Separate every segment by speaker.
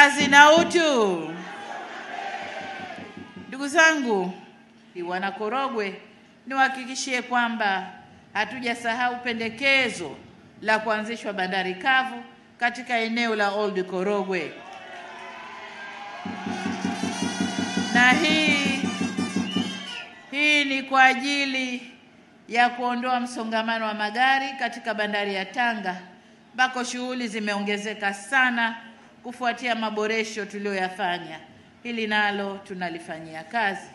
Speaker 1: Kazi na utu. Ndugu zangu, wana Korogwe, niwahakikishie kwamba hatujasahau pendekezo la kuanzishwa bandari kavu katika eneo la Old Korogwe. Na hii ni kwa ajili ya kuondoa msongamano wa magari katika bandari ya Tanga, ambako shughuli zimeongezeka sana kufuatia maboresho tuliyoyafanya. Hili nalo tunalifanyia kazi.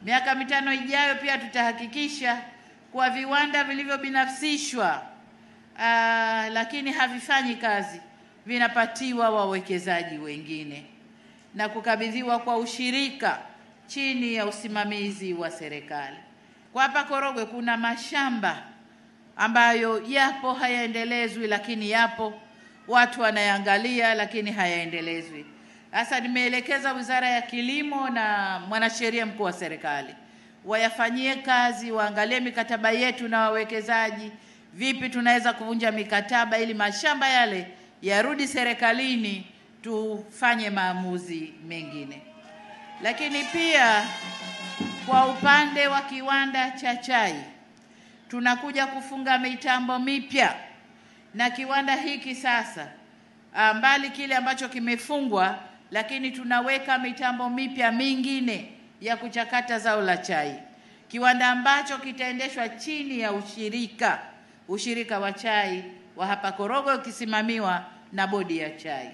Speaker 1: Miaka 5 ijayo pia tutahakikisha kwa viwanda vilivyobinafsishwa lakini havifanyi kazi vinapatiwa wawekezaji wengine na kukabidhiwa kwa ushirika chini ya usimamizi wa serikali. Kwa hapa Korogwe kuna mashamba ambayo yapo hayaendelezwi, lakini yapo watu wanayangalia lakini hayaendelezwi. Sasa nimeelekeza Wizara ya Kilimo na mwanasheria mkuu wa serikali wayafanyie kazi, waangalie mikataba yetu na wawekezaji, vipi tunaweza kuvunja mikataba ili mashamba yale yarudi serikalini, tufanye maamuzi mengine. Lakini pia kwa upande wa kiwanda cha chai tunakuja kufunga mitambo mipya, na kiwanda hiki sasa mbali kile ambacho kimefungwa, lakini tunaweka mitambo mipya mingine ya kuchakata zao la chai, kiwanda ambacho kitaendeshwa chini ya ushirika wa chai wa hapa Korogwe ukisimamiwa na bodi ya chai.